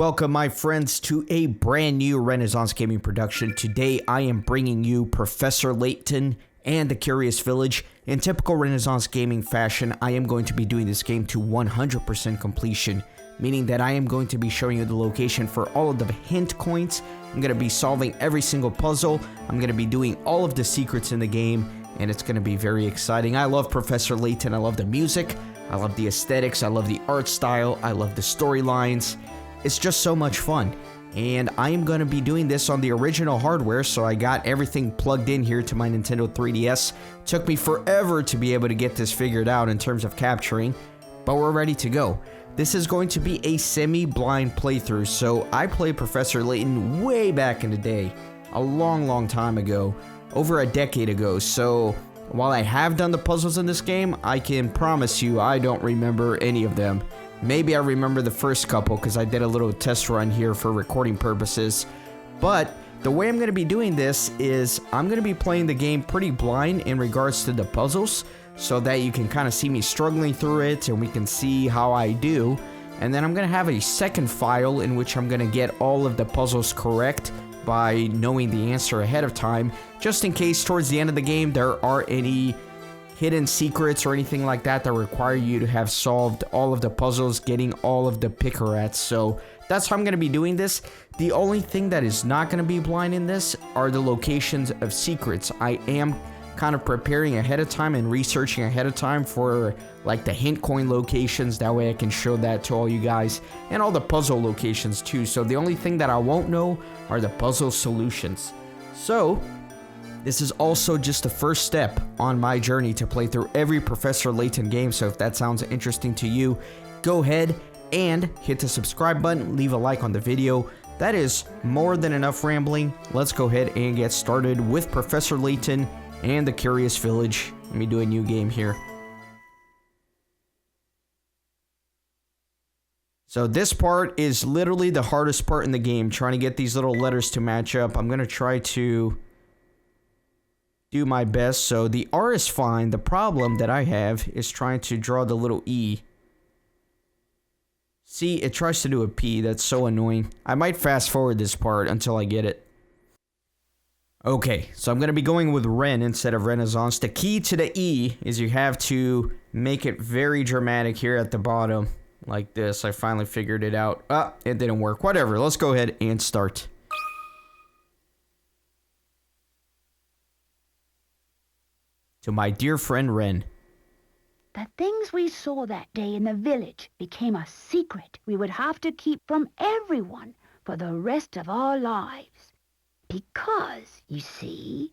Welcome, my friends, to a brand new Renaissance Gaming production. Today, I am bringing you Professor Layton and the Curious Village. In typical Renaissance Gaming fashion, I am going to be doing this game to 100% completion, meaning that I am going to be showing you the location for all of the hint coins. I'm going to be solving every single puzzle. I'm going to be doing all of the secrets in the game, and it's going to be very exciting. I love Professor Layton. I love the music. I love the aesthetics. I love the art style. I love the storylines. It's just so much fun, and I am going to be doing this on the original hardware, so I got everything plugged in here to my Nintendo 3DS. Took me forever to be able to get this figured out in terms of capturing, but we're ready to go. This is going to be a semi-blind playthrough, so I played Professor Layton way back in the day, a long time ago, over a decade ago, so while I have done the puzzles in this game, I can promise you I don't remember any of them. Maybe I remember the first couple because I did a little test run here for recording purposes. But the way I'm going to be doing this is I'm going to be playing the game pretty blind in regards to the puzzles, so that you can kind of see me struggling through it and we can see how I do. And then I'm going to have a second file in which I'm going to get all of the puzzles correct by knowing the answer ahead of time, just in case towards the end of the game there are any hidden secrets or anything like that that require you to have solved all of the puzzles, getting all of the picarats. So that's how I'm going to be doing this. The only thing that is not going to be blind in this are the locations of secrets. I am kind of preparing ahead of time and researching ahead of time for like the hint coin locations. That way I can show that to all you guys, and all the puzzle locations too. So the only thing that I won't know are the puzzle solutions. So this is also just the first step on my journey to play through every Professor Layton game, so if that sounds interesting to you, go ahead and hit the subscribe button, leave a like on the video. That is more than enough rambling. Let's go ahead and get started with Professor Layton and the Curious Village. Let me do a new game here. So this part is literally the hardest part in the game, trying to get these little letters to match up. I'm going to try to do my best. So the R is fine. The problem that I have is trying to draw the little E. See, it tries to do a P. That's so annoying. I might fast forward this part until I get it. Okay, so I'm going to be going with Ren instead of Renaissance. The key to the E is you have to make it very dramatic here at the bottom. Like this. I finally figured it out. Ah, it didn't work. Whatever. Let's go ahead and start. To my dear friend Ren. The things we saw that day in the village became a secret we would have to keep from everyone for the rest of our lives. Because, you see,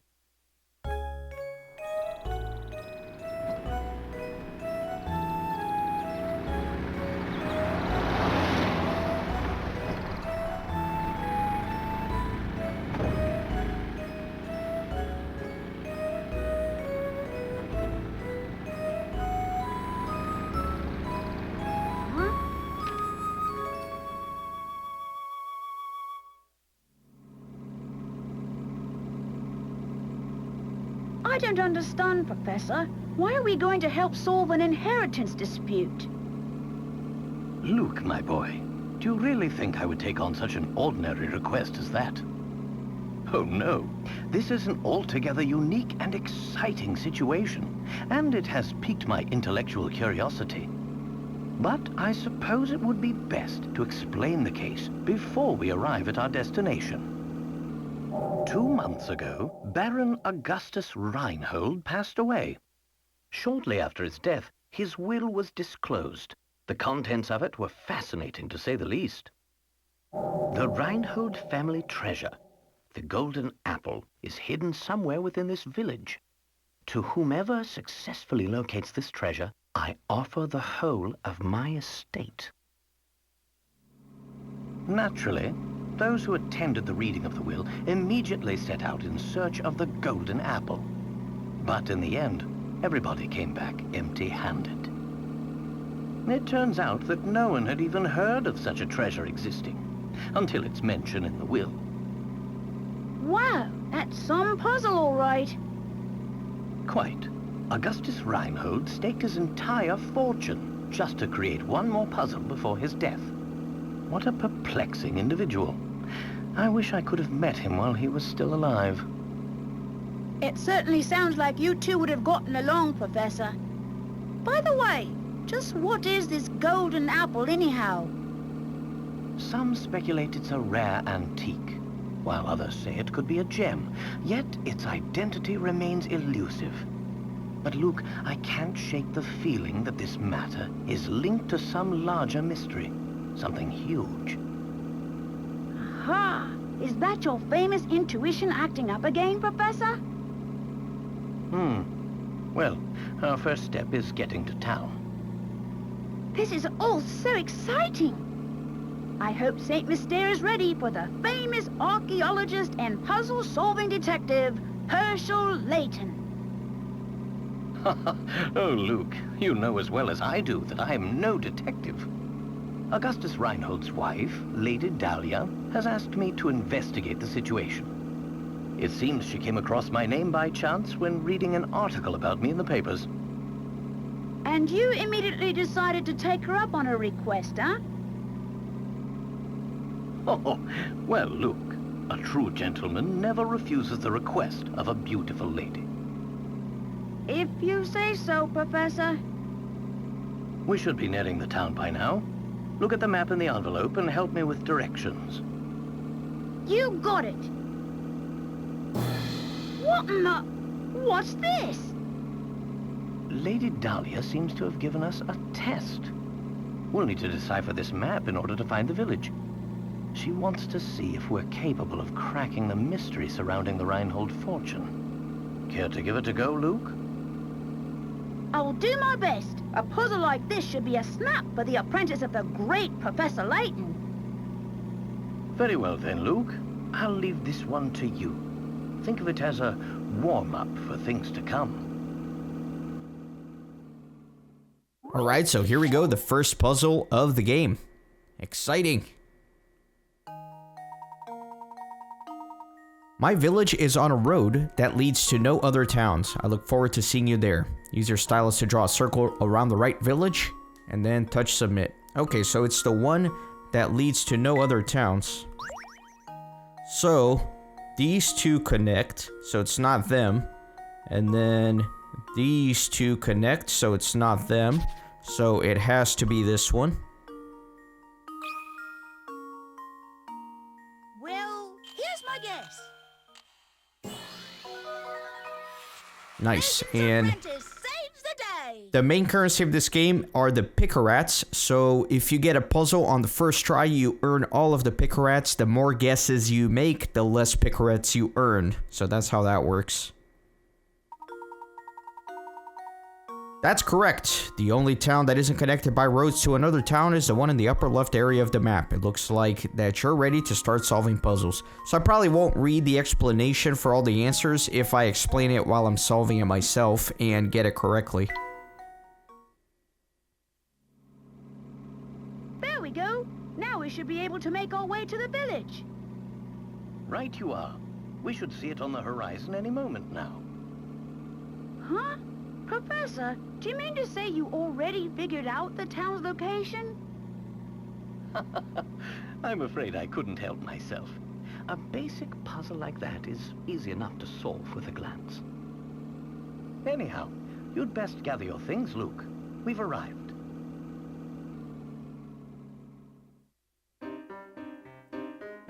I don't understand, Professor. Why are we going to help solve an inheritance dispute? Luke, my boy, do you really think I would take on such an ordinary request as that? Oh no, this is an altogether unique and exciting situation, and it has piqued my intellectual curiosity. But I suppose it would be best to explain the case before we arrive at our destination. 2 months ago, Baron Augustus Reinhold passed away. Shortly after his death, his will was disclosed. The contents of it were fascinating, to say the least. The Reinhold family treasure, the golden apple, is hidden somewhere within this village. To whomever successfully locates this treasure, I offer the whole of my estate. Naturally, those who attended the reading of the will immediately set out in search of the golden apple. But in the end, everybody came back empty-handed. It turns out that no one had even heard of such a treasure existing, until its mention in the will. Wow, that's some puzzle, all right. Quite. Augustus Reinhold staked his entire fortune just to create one more puzzle before his death. What a perplexing individual. I wish I could have met him while he was still alive. It certainly sounds like you two would have gotten along, Professor. By the way, just what is this golden apple anyhow? Some speculate it's a rare antique, while others say it could be a gem, yet its identity remains elusive. But Luke, I can't shake the feeling that this matter is linked to some larger mystery, something huge. Aha! Is that your famous intuition acting up again, Professor? Well, our first step is getting to town. This is all so exciting! I hope St. Mystere is ready for the famous archaeologist and puzzle-solving detective, Professor Layton. Oh, Luke, you know as well as I do that I am no detective. Augustus Reinhold's wife, Lady Dahlia, has asked me to investigate the situation. It seems she came across my name by chance when reading an article about me in the papers. And you immediately decided to take her up on her request, huh? Oh, well, Luke, a true gentleman never refuses the request of a beautiful lady. If you say so, Professor. We should be nearing the town by now. Look at the map in the envelope and help me with directions. You got it. What in the... What's this? Lady Dahlia seems to have given us a test. We'll need to decipher this map in order to find the village. She wants to see if we're capable of cracking the mystery surrounding the Reinhold fortune. Care to give it a go, Luke? I'll do my best. A puzzle like this should be a snap for the apprentice of the great Professor Layton. Very well then, Luke. I'll leave this one to you. Think of it as a warm-up for things to come. Alright, so here we go, the first puzzle of the game. Exciting. My village is on a road that leads to no other towns. I look forward to seeing you there. Use your stylus to draw a circle around the right village, and then touch submit. Okay, so it's the one that leads to no other towns. So, these two connect, so it's not them. And then these two connect, so it's not them. So it has to be this one. Well, here's my guess. Nice, and Apprentice saves the day. the main currency of this game are the pickerats. So if you get a puzzle on the first try, you earn all of the pickerats. The more guesses you make, the less pickerats you earn. So that's how that works. That's correct. The only town that isn't connected by roads to another town is the one in the upper left area of the map. It looks like that you're ready to start solving puzzles. So I probably won't read the explanation for all the answers if I explain it while I'm solving it myself and get it correctly. There we go. Now we should be able to make our way to the village. Right you are. We should see it on the horizon any moment now. Huh? Professor, do you mean to say you already figured out the town's location? I'm afraid I couldn't help myself. A basic puzzle like that is easy enough to solve with a glance. Anyhow, you'd best gather your things, Luke. We've arrived.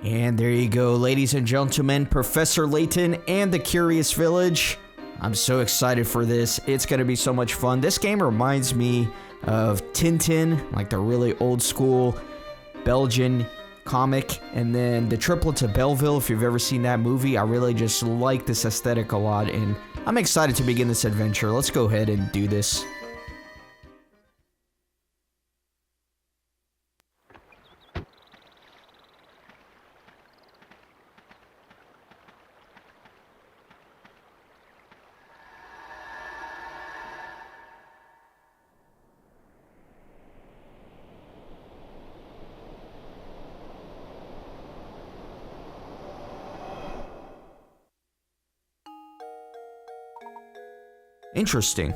And there you go, ladies and gentlemen, Professor Layton and the Curious Village. I'm so excited for this. It's going to be so much fun. This game reminds me of Tintin, like the really old school Belgian comic. And then the Triplets of Belleville, if you've ever seen that movie. I really just like this aesthetic a lot, and I'm excited to begin this adventure. Let's go ahead and do this. Interesting.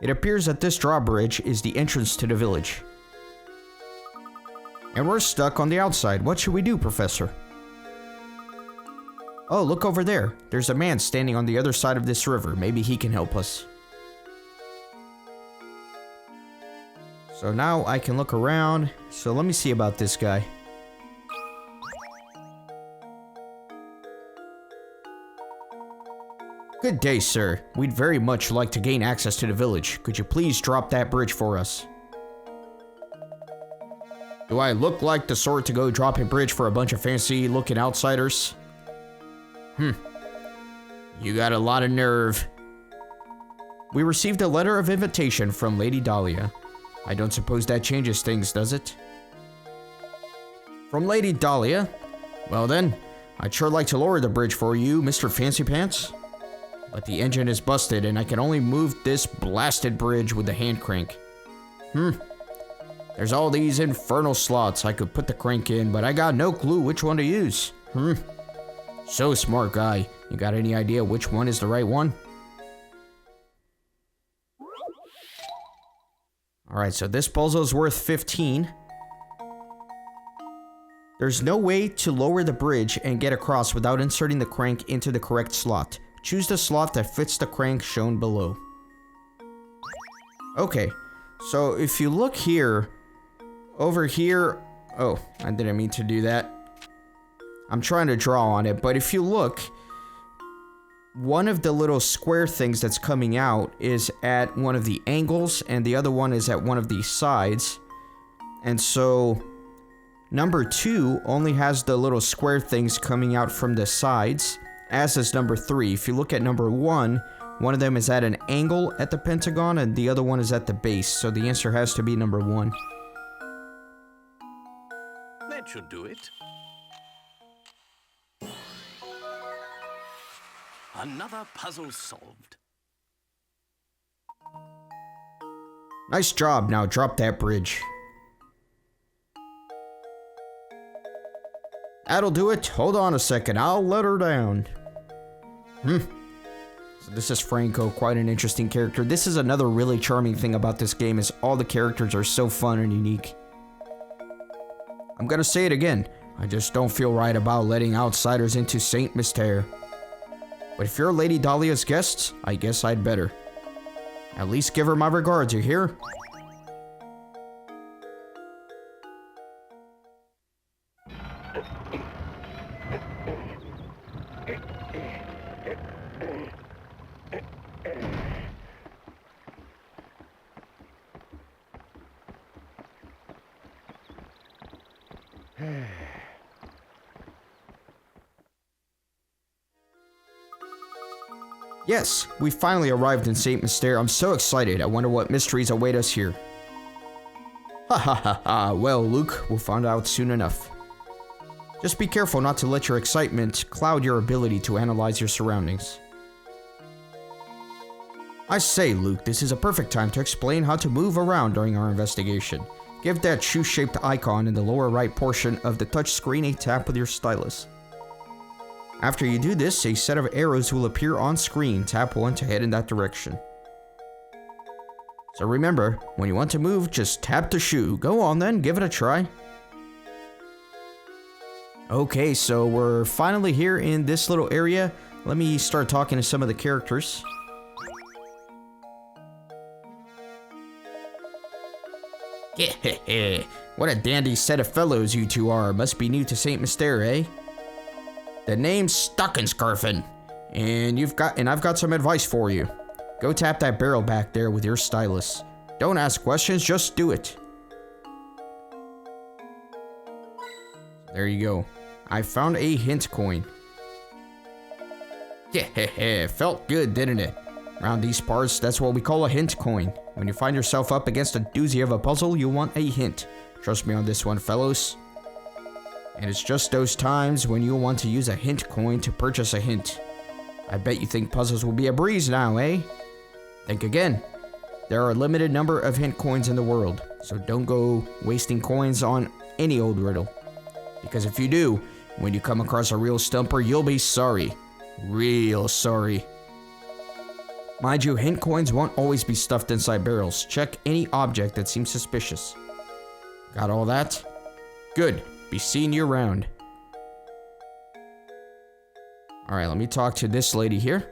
It appears that this drawbridge is the entrance to the village. And we're stuck on the outside. What should we do, Professor? Oh, look over there. There's a man standing on the other side of this river. Maybe he can help us. So now I can look around. So let me see about this guy. Good day, sir. We'd very much like to gain access to the village. Could you please drop that bridge for us? Do I look like the sort to go drop a bridge for a bunch of fancy-looking outsiders? You got a lot of nerve. We received a letter of invitation from Lady Dahlia. I don't suppose that changes things, does it? From Lady Dahlia? Well then, I'd sure like to lower the bridge for you, Mr. Fancy Pants. But the engine is busted and I can only move this blasted bridge with the hand crank. There's all these infernal slots I could put the crank in, but I got no clue which one to use. So smart guy. You got any idea which one is the right one? Alright, so this puzzle's worth 15. There's no way to lower the bridge and get across without inserting the crank into the correct slot. Choose the slot that fits the crank shown below. Okay, so if you look here, over here... Oh, I didn't mean to do that. I'm trying to draw on it, but if you look, one of the little square things that's coming out is at one of the angles, and the other one is at one of the sides. And so, number 2 only has the little square things coming out from the sides, as does number 3. If you look at number 1, one of them is at an angle at the pentagon, and the other one is at the base. So the answer has to be number 1. That should do it. Another puzzle solved. Nice job. Now drop that bridge. That'll do it. Hold on a second. I'll let her down. So this is Franco, quite an interesting character. This is another really charming thing about this game, is all the characters are so fun and unique. I'm gonna say it again. I just don't feel right about letting outsiders into Saint Mystere. But if you're Lady Dahlia's guests, I guess I'd better. At least give her my regards, you hear? Yes, we finally arrived in Saint Mystere. I'm so excited. I wonder what mysteries await us here. Ha ha ha ha. Well, Luke, we'll find out soon enough. Just be careful not to let your excitement cloud your ability to analyze your surroundings. I say, Luke, this is a perfect time to explain how to move around during our investigation. Give that shoe-shaped icon in the lower right portion of the touchscreen a tap with your stylus. After you do this, a set of arrows will appear on screen. Tap one to head in that direction. So remember, when you want to move, just tap the shoe. Go on then, give it a try. Okay, so we're finally here in this little area. Let me start talking to some of the characters. What a dandy set of fellows you two are. Must be new to Saint Mystere, eh? The name's Stockenscarfen, and I've got some advice for you. Go tap that barrel back there with your stylus. Don't ask questions, just do it. There you go. I found a hint coin. Felt good, didn't it? Around these parts, that's what we call a hint coin. When you find yourself up against a doozy of a puzzle, you want a hint. Trust me on this one, fellows. And it's just those times when you'll want to use a hint coin to purchase a hint. I bet you think puzzles will be a breeze now, eh? Think again. There are a limited number of hint coins in the world, so don't go wasting coins on any old riddle. Because if you do, when you come across a real stumper, you'll be sorry. Real sorry. Mind you, hint coins won't always be stuffed inside barrels. Check any object that seems suspicious. Got all that? Good. Be seeing you around. Alright, let me talk to this lady here.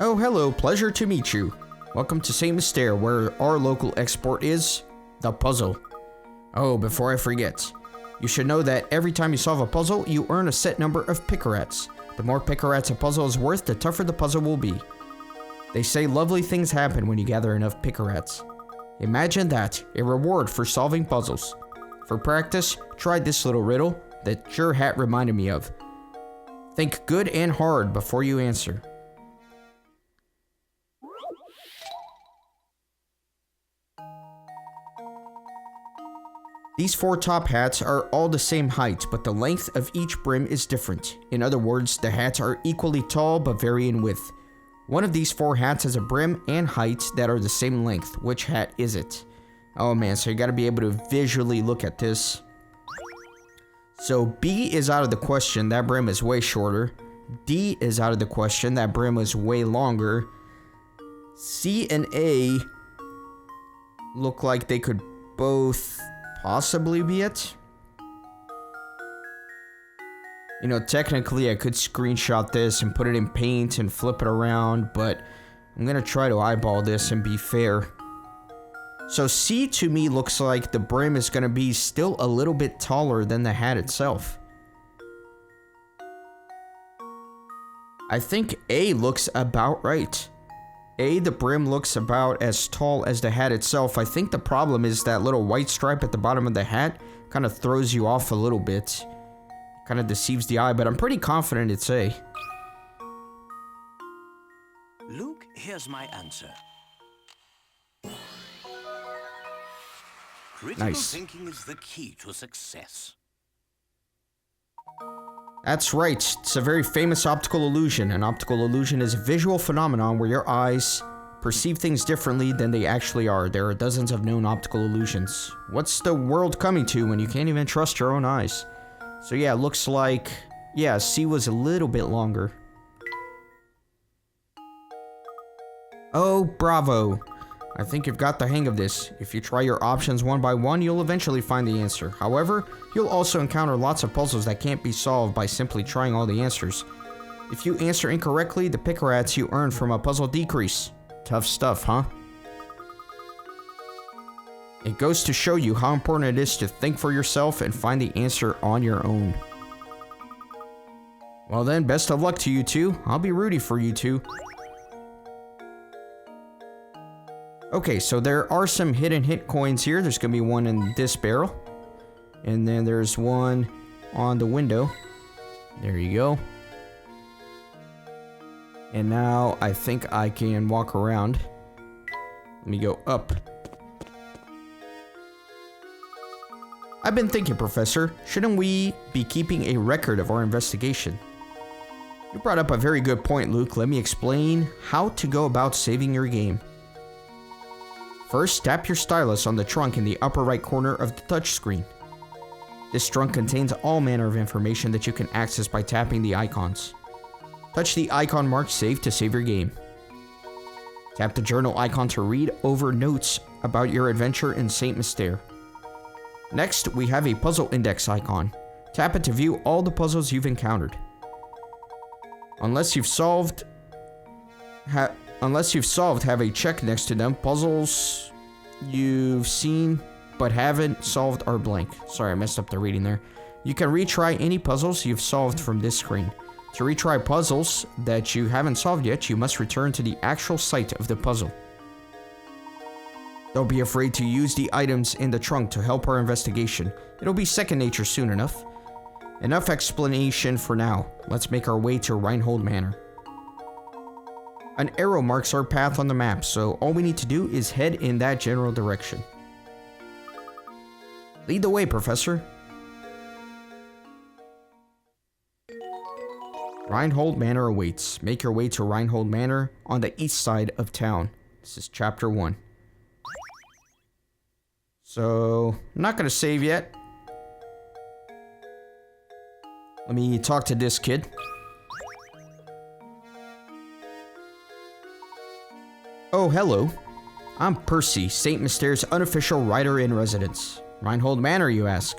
Oh, hello. Pleasure to meet you. Welcome to St. Mystere, where our local export is the puzzle. Oh, before I forget, you should know that every time you solve a puzzle, you earn a set number of picarats. The more picarats a puzzle is worth, the tougher the puzzle will be. They say lovely things happen when you gather enough picarats. Imagine that, a reward for solving puzzles. For practice, try this little riddle that your hat reminded me of. Think good and hard before you answer. These 4 top hats are all the same height, but the length of each brim is different. In other words, the hats are equally tall but vary in width. One of these 4 hats has a brim and height that are the same length. Which hat is it? Oh man, so you gotta be able to visually look at this. So B is out of the question, that brim is way shorter. D is out of the question, that brim is way longer. C and A look like they could both possibly be it. You know, technically I could screenshot this and put it in Paint and flip it around, but I'm gonna try to eyeball this and be fair. So C to me looks like the brim is gonna be still a little bit taller than the hat itself. I think A looks about right. A, the brim looks about as tall as the hat itself. I think the problem is that little white stripe at the bottom of the hat kind of throws you off a little bit. Kind of deceives the eye, but I'm pretty confident it's A. Luke, here's my answer. Critical Nice. thinking is the key to success. That's right, it's a very famous optical illusion. An optical illusion is a visual phenomenon where your eyes perceive things differently than they actually are. There are dozens of known optical illusions. What's the world coming to when you can't even trust your own eyes? So yeah, it looks like, yeah, C was a little bit longer. Oh, bravo. I think you've got the hang of this. If you try your options one by one, you'll eventually find the answer. However, you'll also encounter lots of puzzles that can't be solved by simply trying all the answers. If you answer incorrectly, the picarats you earn from a puzzle decrease. Tough stuff, huh? It goes to show you how important it is to think for yourself and find the answer on your own. Well then, best of luck to you two. I'll be rooting for you two. Okay, so there are some hidden hit coins here. There's gonna be one in this barrel. And then there's one on the window. There you go. And now I think I can walk around. Let me go up. I've been thinking, Professor, shouldn't we be keeping a record of our investigation? You brought up a very good point, Luke. Let me explain how to go about saving your game. First, tap your stylus on the trunk in the upper right corner of the touchscreen. This trunk contains all manner of information that you can access by tapping the icons. Touch the icon marked Save to save your game. Tap the journal icon to read over notes about your adventure in St. Mystere. Next, we have a puzzle index icon. Tap it to view all the puzzles you've encountered. Unless you've solved, have a check next to them. Puzzles you've seen but haven't solved are blank. Sorry, I messed up the reading there. You can retry any puzzles you've solved from this screen. To retry puzzles that you haven't solved yet, you must return to the actual site of the puzzle. Don't be afraid to use the items in the trunk to help our investigation. It'll be second nature soon enough. Enough explanation for now. Let's make our way to Reinhold Manor. An arrow marks our path on the map, so all we need to do is head in that general direction. Lead the way, Professor. Reinhold Manor awaits. Make your way to Reinhold Manor on the east side of town. This is chapter 1. So, I'm not gonna save yet. Let me talk to this kid. Oh, hello. I'm Percy, St. Mystere's unofficial writer-in-residence. Reinhold Manor, you ask?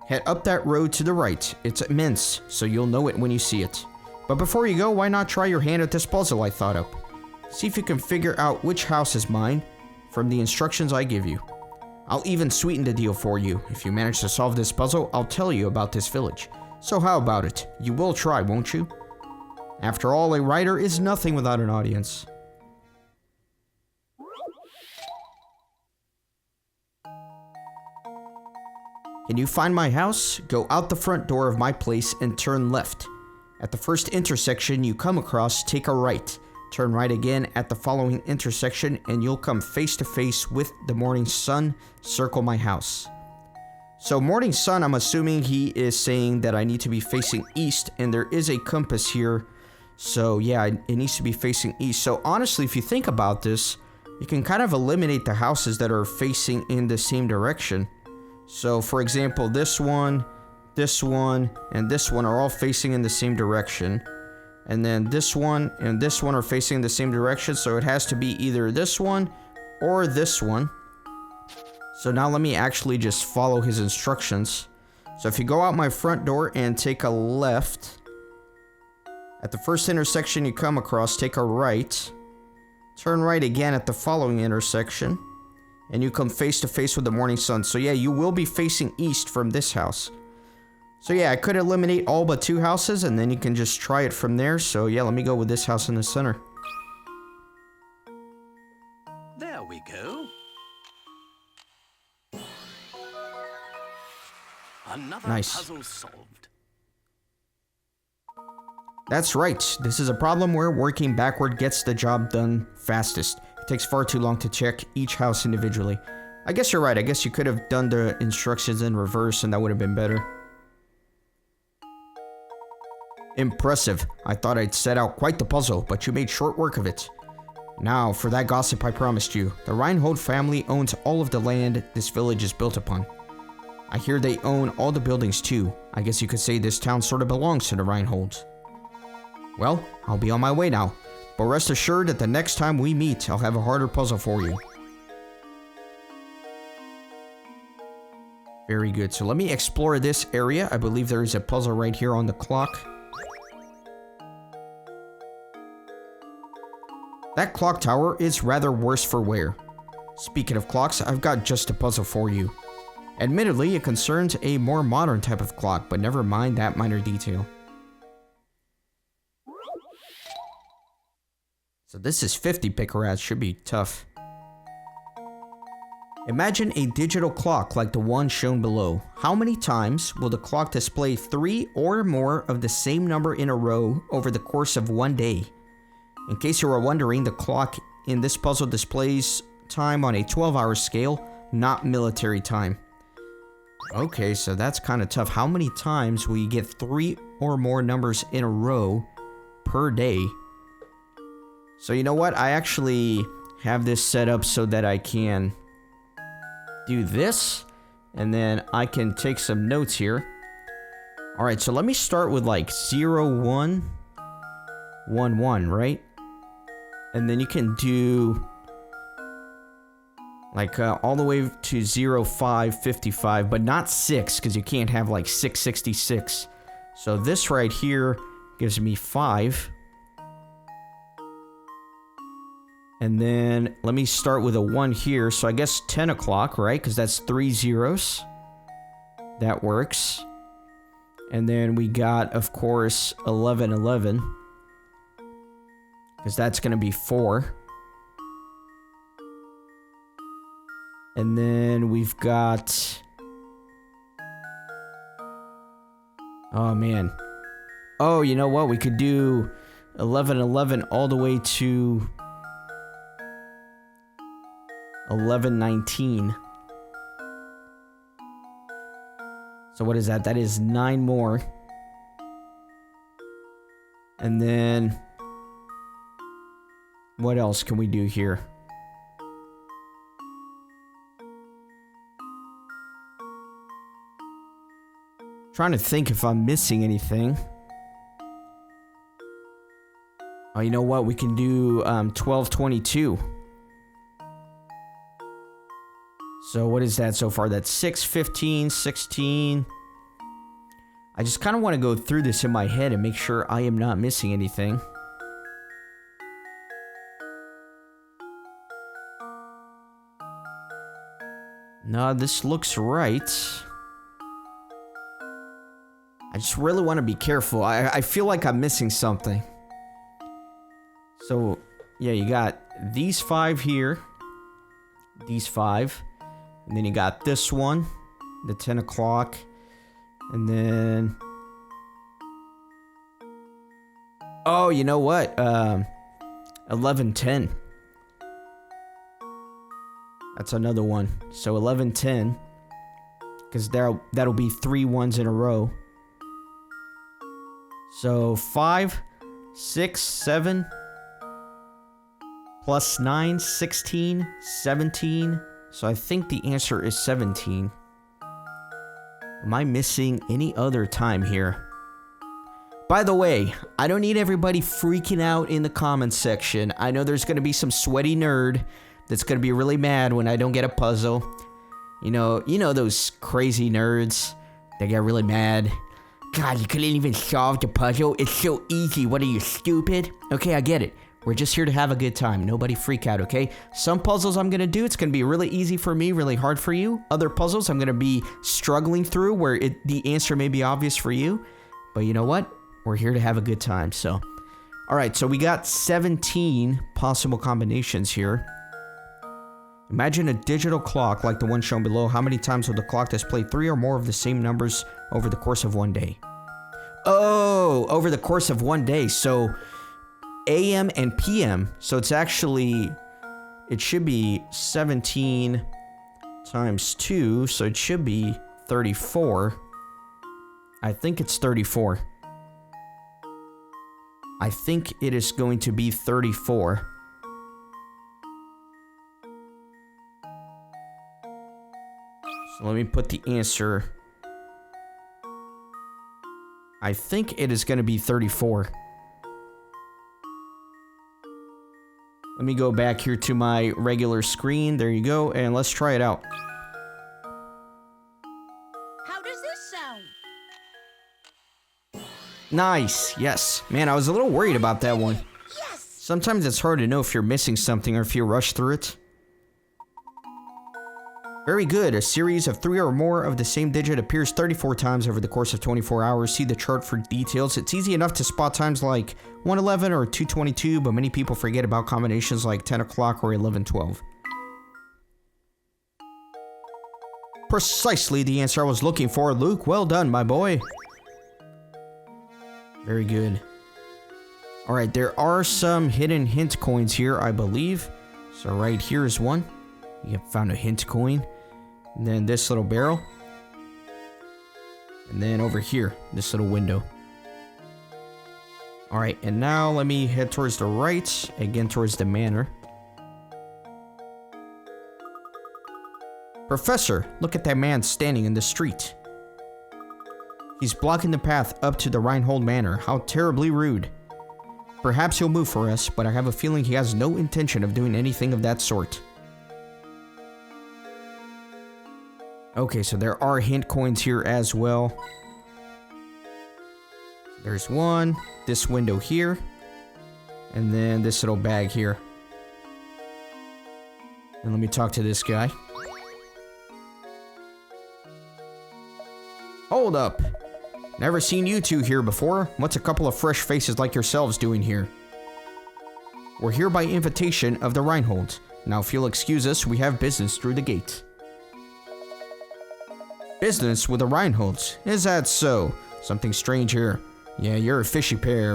Head up that road to the right. It's immense, so you'll know it when you see it. But before you go, why not try your hand at this puzzle I thought up? See if you can figure out which house is mine from the instructions I give you. I'll even sweeten the deal for you. If you manage to solve this puzzle, I'll tell you about this village. So how about it? You will try, won't you? After all, a writer is nothing without an audience. Can you find my house? Go out the front door of my place and turn left. At the first intersection you come across, take a right. Turn right again at the following intersection and you'll come face to face with the morning sun. Circle my house. So morning sun, I'm assuming he is saying that I need to be facing east, and there is a compass here. So yeah, it needs to be facing east. So honestly, if you think about this, you can kind of eliminate the houses that are facing in the same direction. So for example, this one, and this one are all facing in the same direction. And then this one and this one are facing in the same direction. So it has to be either this one or this one. So now let me actually just follow his instructions. So if you go out my front door and take a left, at the first intersection you come across, take a right. Turn right again at the following intersection. And you come face to face with the morning sun. So yeah, you will be facing east from this house. So yeah, I could eliminate all but 2 houses and then you can just try it from there. So yeah, let me go with this house in the center. There we go. Another Nice. puzzle solved. That's right. This is a problem where working backward gets the job done fastest. It takes far too long to check each house individually. I guess you're right. I guess you could have done the instructions in reverse and that would have been better. Impressive. I thought I'd set out quite the puzzle, but you made short work of it. Now, for that gossip I promised you. The Reinhold family owns all of the land this village is built upon. I hear they own all the buildings too. I guess you could say this town sort of belongs to the Reinholds. Well, I'll be on my way now. But rest assured that the next time we meet, I'll have a harder puzzle for you. Very good. So let me explore this area. I believe there is a puzzle right here on the clock. That clock tower is rather worse for wear. Speaking of clocks, I've got just a puzzle for you. Admittedly, it concerns a more modern type of clock, but never mind that minor detail. So this is 50 picarats, should be tough. Imagine a digital clock like the one shown below. How many times will the clock display 3 or more of the same number in a row over the course of one day? In case you were wondering, the clock in this puzzle displays time on a 12-hour scale, not military time. Okay, so that's kind of tough. How many times will you get 3 or more numbers in a row per day? So you know what? I actually have this set up so that I can do this, and then I can take some notes here. Alright, so let me start with like 0, 1, 1, 1, right? And then you can do like all the way to 0, 5, 55, but not 6, because you can't have like 666. So this right here gives me 5. And then let me start with a 1 here. So I guess 10 o'clock, right? Because that's 3 zeros. That works. And then we got, of course, 11, 11. Because that's going to be 4. And then we've got... Oh, man. Oh, you know what? We could do 11, 11 all the way to... 1119. So what is that? That is 9 more. And then what else can we do here? Trying to think if I'm missing anything. Oh, you know what? We can do 1222. So what is that so far? That's 6, 15, 16. I just kind of want to go through this in my head and make sure I am not missing anything. No, this looks right. I just really want to be careful. I feel like I'm missing something. So, yeah, you got these 5 here. These 5. And then you got this one. The 10 o'clock. And then... Oh, you know what? 11:10. That's another one. So 11:10. Because that'll be 3 ones in a row. So 5, 6, 7, plus 9, 16, 17. So I think the answer is 17. Am I missing any other time here? By the way, I don't need everybody freaking out in the comments section. I know there's going to be some sweaty nerd that's going to be really mad when I don't get a puzzle. You know those crazy nerds that get really mad. God, you couldn't even solve the puzzle. It's so easy. What are you, stupid? Okay, I get it. We're just here to have a good time. Nobody freak out, okay? Some puzzles I'm going to do, it's going to be really easy for me, really hard for you. Other puzzles I'm going to be struggling through where the answer may be obvious for you. But you know what? We're here to have a good time, so. All right, so we got 17 possible combinations here. Imagine a digital clock like the one shown below. How many times will the clock display 3 or more of the same numbers over the course of one day? Oh, over the course of one day. So AM and PM. So it's actually, it should be 17 times 2. So it should be 34. I think it's 34. I think it is going to be 34. So let me put the answer. I think it is going to be 34. Let me go back here to my regular screen. There you go. And let's try it out. How does this sound? Nice. Yes. Man, I was a little worried about that one. Yes! Sometimes it's hard to know if you're missing something or if you rush through it. Very good. A series of 3 or more of the same digit appears 34 times over the course of 24 hours. See the chart for details. It's easy enough to spot times like 111 or 222, but many people forget about combinations like 10 o'clock or 11:12. Precisely the answer I was looking for, Luke. Well done, my boy. Very good. All right, there are some hidden hint coins here, I believe. So right here is one. You have found a hint coin. And then this little barrel. And then over here, this little window. Alright, and now let me head towards the right. Again, towards the manor. Professor, look at that man standing in the street. He's blocking the path up to the Reinhold Manor. How terribly rude. Perhaps he'll move for us, but I have a feeling he has no intention of doing anything of that sort. Okay, so there are hint coins here as well. There's one, this window here, and then this little bag here. And let me talk to this guy. Hold up. Never seen you two here before. What's a couple of fresh faces like yourselves doing here? We're here by invitation of the Reinholds. Now if you'll excuse us, we have business through the gate. Business with the Reinholds? Is that so? Something strange here. Yeah, you're a fishy pair.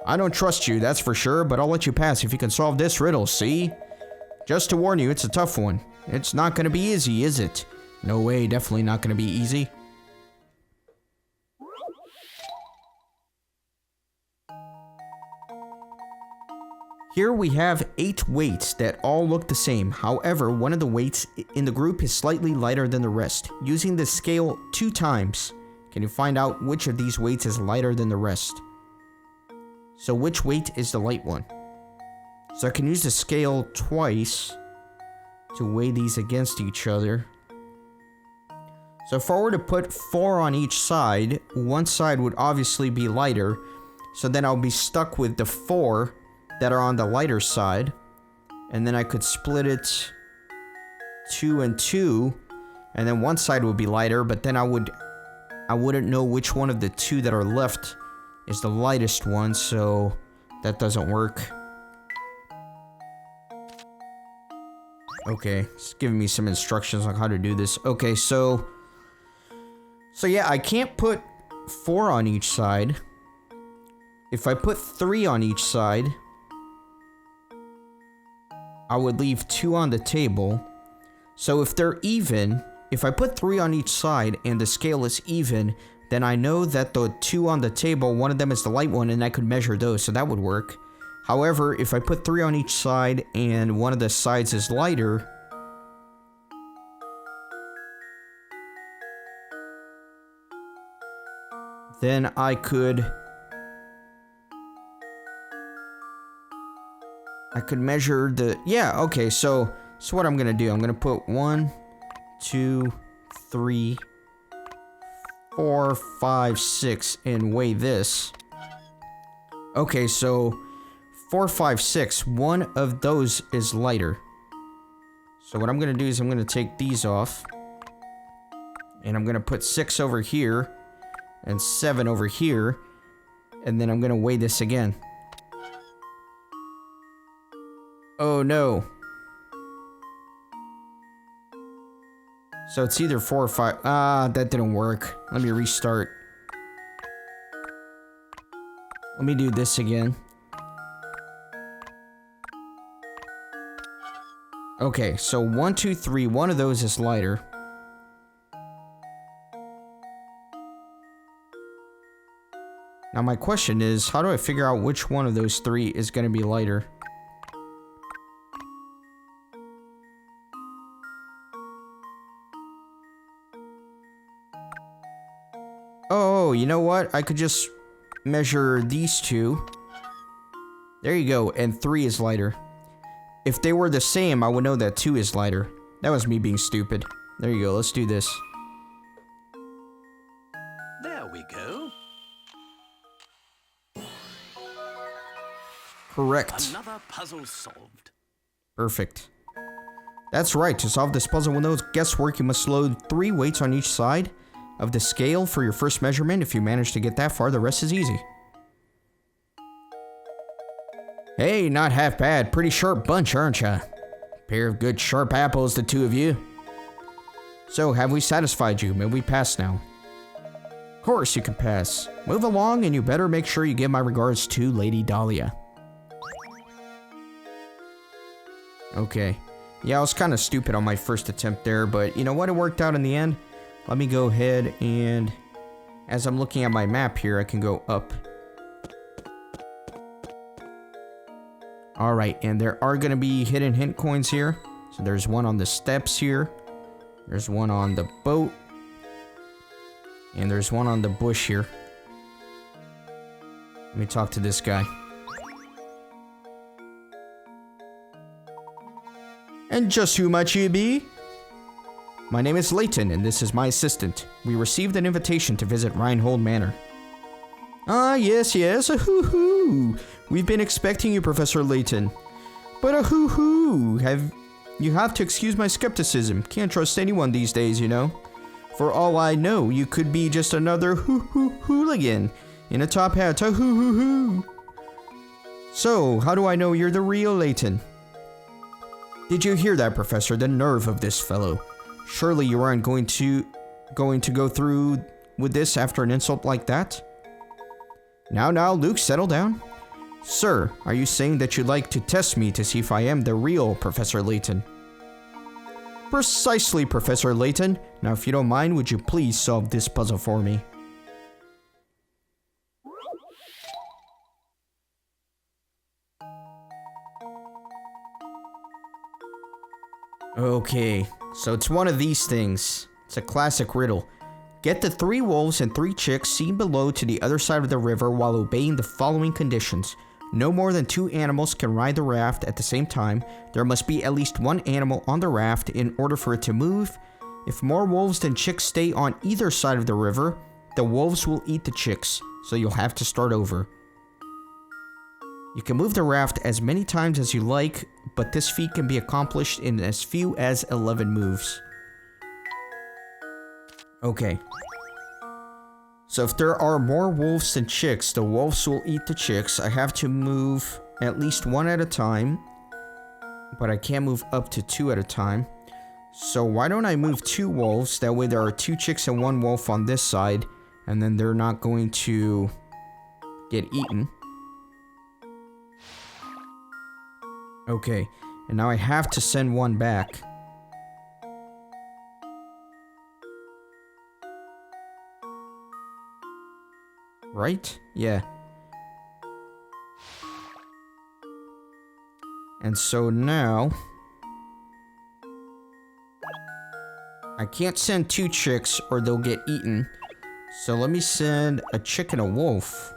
I don't trust you, that's for sure, but I'll let you pass if you can solve this riddle, see? Just to warn you, it's a tough one. It's not gonna be easy, is it? No way, definitely not gonna be easy. Here we have 8 weights that all look the same. However, one of the weights in the group is slightly lighter than the rest. Using the scale 2 times, can you find out which of these weights is lighter than the rest? So which weight is the light one? So I can use the scale twice to weigh these against each other. So if I were to put 4 on each side, one side would obviously be lighter. So then I'll be stuck with the 4 that are on the lighter side. And then I could split it 2 and 2. And then one side would be lighter, but then I wouldn't know which one of the 2 that are left is the lightest one, so that doesn't work. Okay, it's giving me some instructions on how to do this. Okay, so yeah, I can't put 4 on each side. If I put 3 on each side, I would leave 2 on the table. So if they're even, if I put 3 on each side and the scale is even, then I know that the 2 on the table, one of them is the light one, and I could measure those, so that would work. However, if I put 3 on each side and one of the sides is lighter, then I could measure the, yeah, okay, so what I'm gonna do, I'm gonna put 1, 2, 3, 4, 5, 6, and weigh this. Okay, so 4, 5, 6, one of those is lighter. So what I'm gonna do is I'm gonna take these off, and I'm gonna put 6 over here, and 7 over here, and then I'm gonna weigh this again. Oh no. So it's either 4 or 5. Ah, that didn't work. Let me restart. Let me do this again. Okay, so 1, 2, 3. One of those is lighter. Now my question is, how do I figure out which one of those 3 is going to be lighter? Oh, you know what? I could just measure these 2. There you go, and 3 is lighter. If they were the same, I would know that 2 is lighter. That was me being stupid. There you go, let's do this. There we go. Correct. Another puzzle solved. Perfect. That's right, to solve this puzzle with no guesswork, you must load 3 weights on each side of the scale for your first measurement. If you manage to get that far, the rest is easy. Hey, not half bad. Pretty sharp bunch, aren't ya? Pair of good sharp apples, the 2 of you. So, have we satisfied you? May we pass now? Of course you can pass. Move along, and you better make sure you give my regards to Lady Dahlia. Okay. Yeah, I was kind of stupid on my first attempt there, but you know what? It worked out in the end. Let me go ahead and, as I'm looking at my map here, I can go up. Alright, and there are going to be hidden hint coins here. So there's one on the steps here. There's one on the boat. And there's one on the bush here. Let me talk to this guy. And just who might you be? My name is Layton, and this is my assistant. We received an invitation to visit Reinhold Manor. Ah, yes, a-hoo-hoo. We've been expecting you, Professor Layton. But a-hoo-hoo. You have to excuse my skepticism. Can't trust anyone these days, you know. For all I know, you could be just another hooligan in a top hat. A-hoo-hoo-hoo. So, how do I know you're the real Layton? Did you hear that, Professor? The nerve of this fellow. Surely you aren't going to go through with this after an insult like that? Now, Luke, settle down. Sir, are you saying that you'd like to test me to see if I am the real Professor Layton? Precisely, Professor Layton. Now, if you don't mind, would you please solve this puzzle for me? Okay, so it's one of these things. It's a classic riddle. Get the 3 wolves and 3 chicks seen below to the other side of the river while obeying the following conditions. No more than 2 animals can ride the raft at the same time. There must be at least 1 animal on the raft in order for it to move. If more wolves than chicks stay on either side of the river, the wolves will eat the chicks, so you'll have to start over. You can move the raft as many times as you like, but this feat can be accomplished in as few as 11 moves. Okay. So if there are more wolves than chicks, the wolves will eat the chicks. I have to move at least 1 at a time, but I can't move up to 2 at a time. So why don't I move 2 wolves? That way there are 2 chicks and 1 wolf on this side, and then they're not going to get eaten. Okay, and now I have to send 1 back. Right? Yeah. And so now I can't send 2 chicks or they'll get eaten. So let me send a chick and a wolf.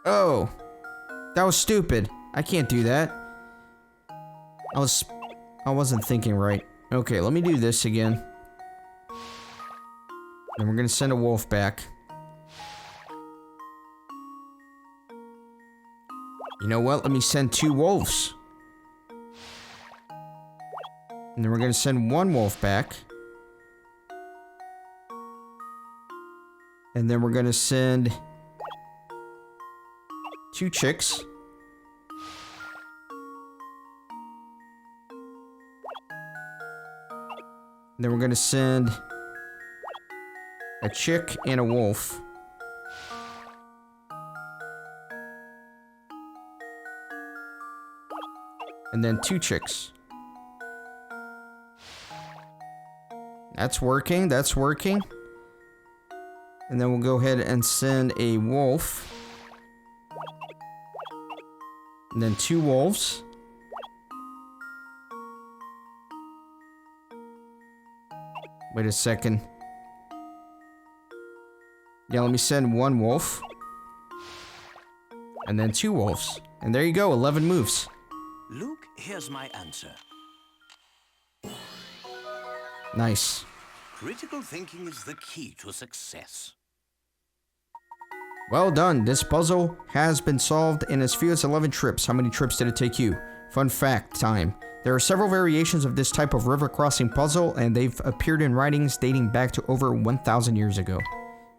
Oh, that was stupid. I can't do that. I wasn't thinking right. Okay, let me do this again. And we're gonna send a wolf back. You know what? Let me send 2 wolves. And then we're gonna send 1 wolf back. And then we're gonna send 2 chicks. And then we're gonna send a chick and a wolf. And then 2 chicks. That's working, that's working. And then we'll go ahead and send a wolf. And then 2 wolves. Wait a second. Yeah, let me send 1 wolf. And then 2 wolves. And there you go, 11 moves. Luke, here's my answer. Nice. Critical thinking is the key to success. Well done. This puzzle has been solved in as few as 11 trips. How many trips did it take you? Fun fact time. There are several variations of this type of river crossing puzzle, and they've appeared in writings dating back to over 1,000 years ago.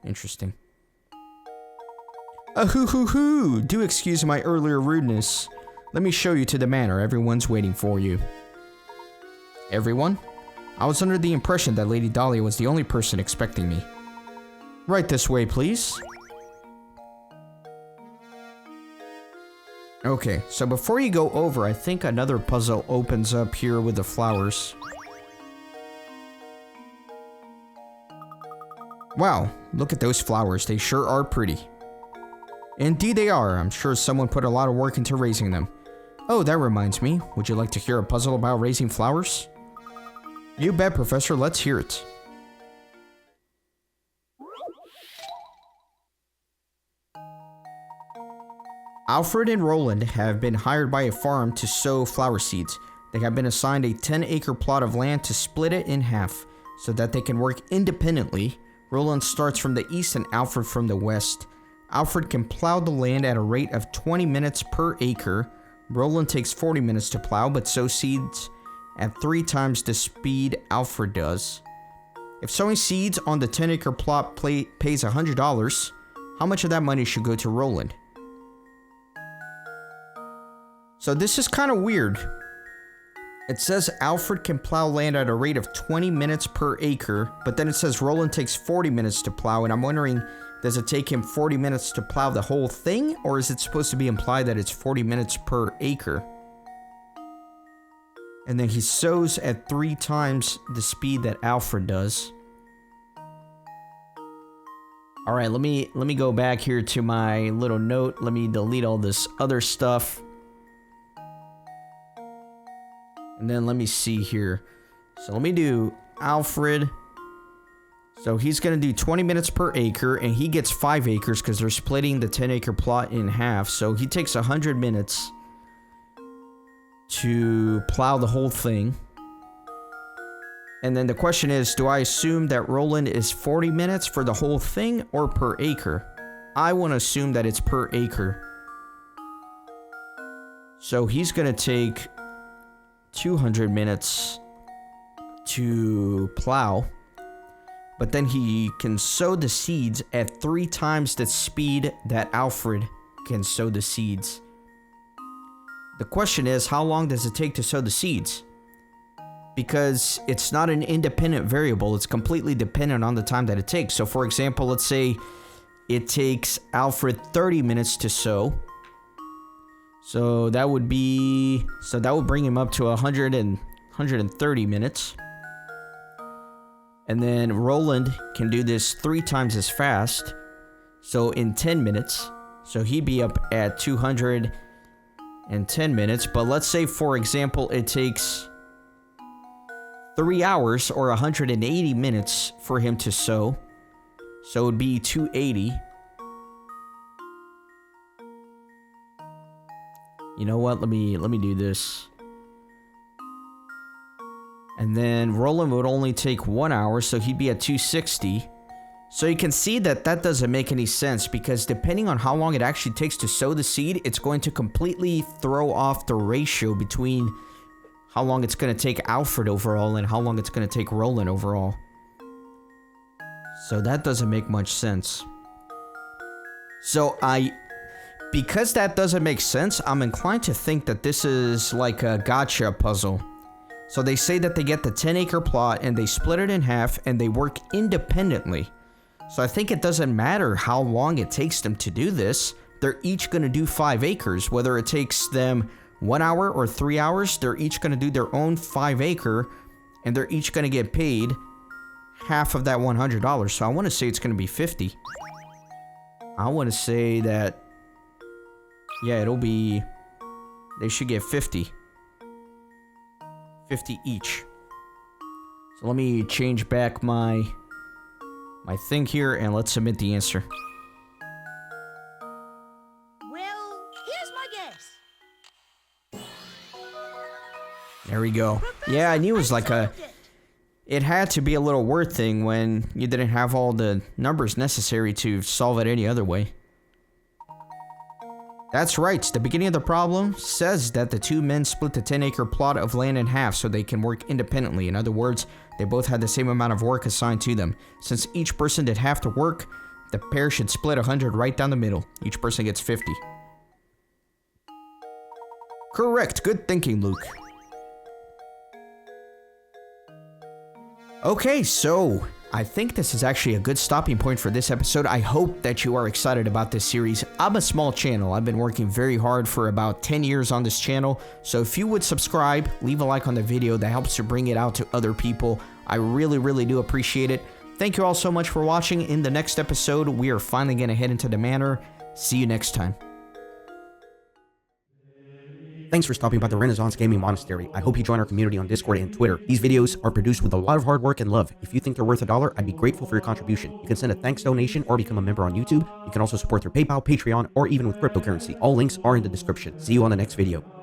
Interesting. Hoo-hoo-hoo! Do excuse my earlier rudeness. Let me show you to the manor. Everyone's waiting for you. Everyone? I was under the impression that Lady Dahlia was the only person expecting me. Right this way, please. Okay, so before you go over, I think another puzzle opens up here with the flowers. Wow, look at those flowers. They sure are pretty. Indeed they are. I'm sure someone put a lot of work into raising them. Oh, that reminds me. Would you like to hear a puzzle about raising flowers? You bet, Professor. Let's hear it. Alfred and Roland have been hired by a farm to sow flower seeds. They have been assigned a 10-acre plot of land to split it in half so that they can work independently. Roland starts from the east and Alfred from the west. Alfred can plow the land at a rate of 20 minutes per acre. Roland takes 40 minutes to plow, but sows seeds at 3 times the speed Alfred does. If sowing seeds on the 10-acre plot pays $100, how much of that money should go to Roland? So this is kind of weird. It says Alfred can plow land at a rate of 20 minutes per acre, but then it says Roland takes 40 minutes to plow, and I'm wondering, does it take him 40 minutes to plow the whole thing, or is it supposed to be implied that it's 40 minutes per acre? And then he sows at 3 times the speed that Alfred does. All right, let me go back here to my little note. Let me delete all this other stuff. And then let me see here. So let me do Alfred So he's going to do 20 minutes per acre, and he gets 5 acres because they're splitting the 10-acre plot in half. So he takes 100 minutes to plow the whole thing. And then the question is, do I assume that Roland is 40 minutes for the whole thing or per acre? I want to assume that it's per acre. So he's going to take 200 minutes to plow. But then he can sow the seeds at 3 times the speed that Alfred can sow the seeds. The question is, how long does it take to sow the seeds? Because it's not an independent variable. It's completely dependent on the time that it takes. So for example, let's say it takes Alfred 30 minutes to sow. So that would bring him up to 130 minutes. And then Roland can do this 3 times as fast. So in 10 minutes. So he'd be up at 210 minutes. But let's say, for example, it takes 3 hours or 180 minutes for him to sow. So it would be 280. You know what? Let me do this. And then Roland would only take 1 hour, so he'd be at 260. So you can see that that doesn't make any sense, because depending on how long it actually takes to sow the seed, it's going to completely throw off the ratio between how long it's going to take Alfred overall and how long it's going to take Roland overall. So that doesn't make much sense. So because that doesn't make sense, I'm inclined to think that this is like a gotcha puzzle. So they say that they get the 10-acre plot and they split it in half and they work independently. So I think it doesn't matter how long it takes them to do this. They're each going to do 5 acres. Whether it takes them 1 hour or 3 hours, they're each going to do their own 5 acre, and they're each going to get paid half of that $100. So I want to say it's going to be 50. I want to say that, yeah, they should get 50. 50 each. So let me change back my thing here, and let's submit the answer. Well, here's my guess. There we go. Yeah, I knew it was like it had to be a little word thing when you didn't have all the numbers necessary to solve it any other way. That's right, the beginning of the problem says that the 2 men split the 10-acre plot of land in half so they can work independently. In other words, they both had the same amount of work assigned to them. Since each person did half the work, the pair should split 100 right down the middle. Each person gets 50. Correct, good thinking, Luke. Okay, so I think this is actually a good stopping point for this episode. I hope that you are excited about this series. I'm a small channel. I've been working very hard for about 10 years on this channel. So if you would subscribe, leave a like on the video, that helps to bring it out to other people. I really, really do appreciate it. Thank you all so much for watching. In the next episode, we are finally going to head into the manor. See you next time. Thanks for stopping by the Renaissance Gaming Monastery. I hope you join our community on Discord and Twitter. These videos are produced with a lot of hard work and love. If you think they're worth $1, I'd be grateful for your contribution. You can send a thanks donation or become a member on YouTube. You can also support through PayPal, Patreon, or even with cryptocurrency. All links are in the description. See you on the next video.